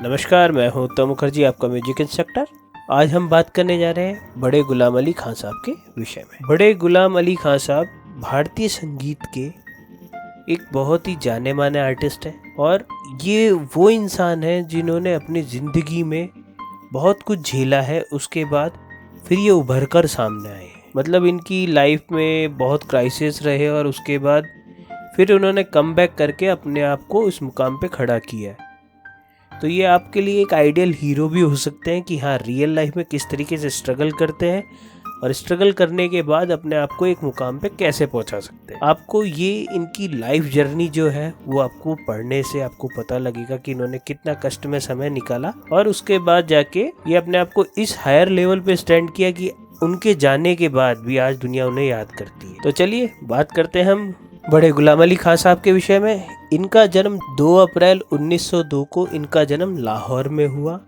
नमस्कार, मैं हूं उत्तम मुखर्जी, आपका म्यूजिक इंस्ट्रक्टर। आज हम बात करने जा रहे हैं बड़े गुलाम अली खान साहब के विषय में। बड़े गुलाम अली खान साहब भारतीय संगीत के एक बहुत ही जाने माने आर्टिस्ट हैं और ये वो इंसान हैं जिन्होंने अपनी ज़िंदगी में बहुत कुछ झेला है, उसके बाद फिर ये उभर कर सामने आए। मतलब इनकी लाइफ में बहुत क्राइसिस रहे और उसके बाद फिर उन्होंने कम बैक करके अपने आप को इस मुकाम पे खड़ा किया है। तो ये आपके लिए एक आइडियल हीरो भी हो सकते हैं कि हाँ, रियल लाइफ में किस तरीके से स्ट्रगल करते हैं और स्ट्रगल करने के बाद अपने आप को एक मुकाम पे कैसे पहुंचा सकते हैं। आपको ये इनकी लाइफ जर्नी जो है वो आपको पढ़ने से आपको पता लगेगा कि इन्होंने कितना कष्ट में समय निकाला और उसके बाद जाके ये अपने आप को इस हायर लेवल पे स्टैंड किया कि उनके जाने के बाद भी आज दुनिया उन्हें याद करती है। तो चलिए बात करते हैं हम बड़े गुलाम अली खान साहब के विषय में। इनका जन्म 2 अप्रैल 1902 को इनका जन्म लाहौर में हुआ।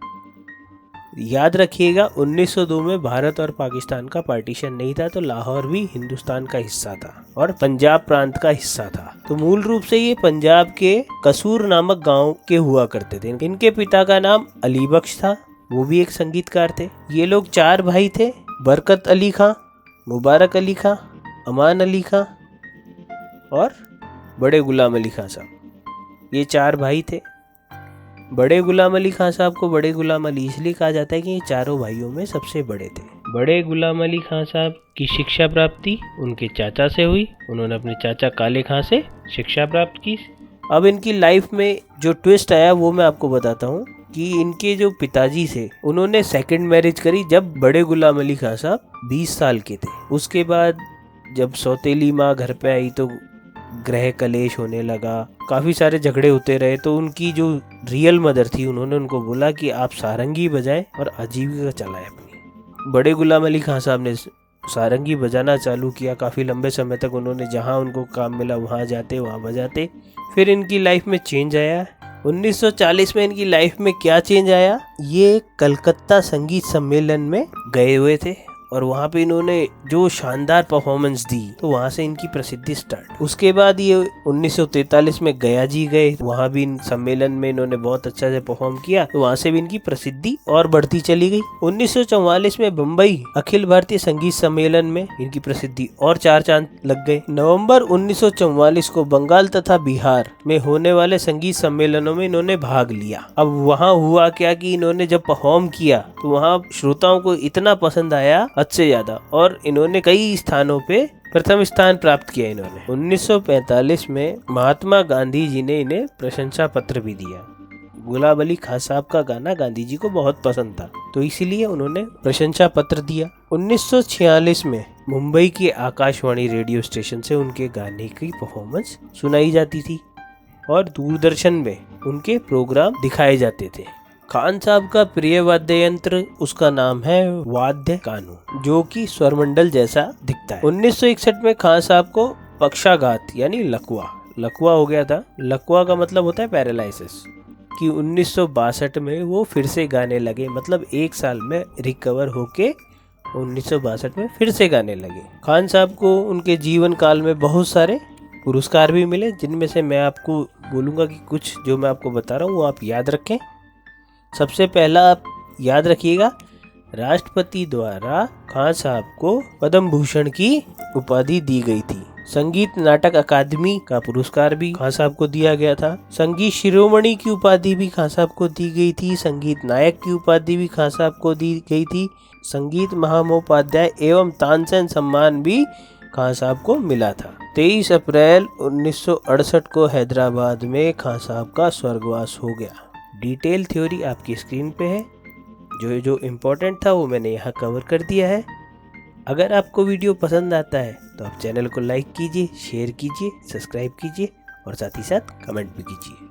याद रखिएगा 1902 में भारत और पाकिस्तान का पार्टीशन नहीं था, तो लाहौर भी हिंदुस्तान का हिस्सा था और पंजाब प्रांत का हिस्सा था। तो मूल रूप से ये पंजाब के कसूर नामक गांव के हुआ करते थे। इनके पिता का नाम अली बख्श था, वो भी एक संगीतकार थे। ये लोग 4 भाई थे, बरकत अली खां, मुबारक अली खां, अमान अली खां और बड़े गुलाम अली खान साहब। ये 4 भाई थे। बड़े गुलाम अली खान साहब को बड़े गुलाम अली इसलिए कहा जाता है कि ये चारों भाइयों में सबसे बड़े थे। बड़े गुलाम अली खान साहब की शिक्षा प्राप्ति उनके चाचा से हुई। उन्होंने अपने चाचा काले खां से शिक्षा प्राप्त की। अब इनकी लाइफ में जो ट्विस्ट आया वो मैं आपको बताता हूँ कि इनके जो पिताजी थे उन्होंने सेकंड मैरिज करी जब बड़े गुलाम अली खान साहब 20 साल के थे। उसके बाद जब सौतेली माँ घर पे आई तो ग्रह कलेश होने लगा, काफ़ी सारे झगड़े होते रहे। तो उनकी जो रियल मदर थी उन्होंने उनको बोला कि आप सारंगी बजाएं और आजीविका चलाएं अपनी। बड़े गुलाम अली खान साहब ने सारंगी बजाना चालू किया। काफ़ी लंबे समय तक उन्होंने जहां उनको काम मिला वहां जाते वहां बजाते। फिर इनकी लाइफ में चेंज आया। 1940 में इनकी लाइफ में क्या चेंज आया, ये कलकत्ता संगीत सम्मेलन में गए हुए थे और वहाँ पे इन्होंने जो शानदार परफॉर्मेंस दी तो वहाँ से इनकी प्रसिद्धि स्टार्ट। उसके बाद ये 1943 में गया जी गए, वहाँ भी इन सम्मेलन में इन्होंने बहुत अच्छा से परफॉर्म किया तो वहाँ से भी इनकी प्रसिद्धि और बढ़ती चली गई। 1944 में बम्बई अखिल भारतीय संगीत सम्मेलन में इनकी प्रसिद्धि और 4 चांद लग गए। नवम्बर 1944 को बंगाल तथा बिहार में होने वाले संगीत सम्मेलनों में इन्होंने भाग लिया। अब वहाँ हुआ क्या कि इन्होंने जब परफॉर्म किया तो वहाँ श्रोताओं को इतना पसंद आया हद से ज्यादा और इन्होंने कई स्थानों पे प्रथम स्थान प्राप्त किया। इन्होंने 1945 में महात्मा गांधी जी ने इन्हें प्रशंसा पत्र भी दिया। गुलाम अली खान साहब का गाना गांधी जी को बहुत पसंद था तो इसीलिए उन्होंने प्रशंसा पत्र दिया। 1946 में मुंबई की आकाशवाणी रेडियो स्टेशन से उनके गाने की परफॉर्मेंस सुनाई जाती थी और दूरदर्शन में उनके प्रोग्राम दिखाए जाते थे। खान साहब का प्रिय वाद्य यंत्र उसका नाम है वाद्य कानू, जो कि स्वरमंडल जैसा दिखता है। 1961 में खान साहब को पक्षाघात यानी लकवा हो गया था। लकवा का मतलब होता है पैरालिसिस। कि 1962 में वो फिर से गाने लगे, मतलब 1 साल में रिकवर होके 1962 में फिर से गाने लगे। खान साहब को उनके जीवन काल में बहुत सारे पुरस्कार भी मिले, जिनमें से मैं आपको बोलूँगा कि कुछ जो मैं आपको बता रहा हूँ वो आप याद रखें। सबसे पहला आप याद रखिएगा, राष्ट्रपति द्वारा खान साहब को पद्म भूषण की उपाधि दी गई थी। संगीत नाटक अकादमी का पुरस्कार भी खान साहब को दिया गया था। संगीत शिरोमणि की उपाधि भी खान साहब को दी गई थी। संगीत नायक की उपाधि भी खान साहब को दी गई थी। संगीत महामहोपाध्याय एवं तानसेन सम्मान भी खान साहब को मिला था। 23 अप्रैल 1968 को हैदराबाद में खान साहब का स्वर्गवास हो गया। डिटेल थ्योरी आपकी स्क्रीन पे है। जो इम्पोर्टेंट था वो मैंने यहाँ कवर कर दिया है। अगर आपको वीडियो पसंद आता है तो आप चैनल को लाइक कीजिए, शेयर कीजिए, सब्सक्राइब कीजिए और साथ ही साथ कमेंट भी कीजिए।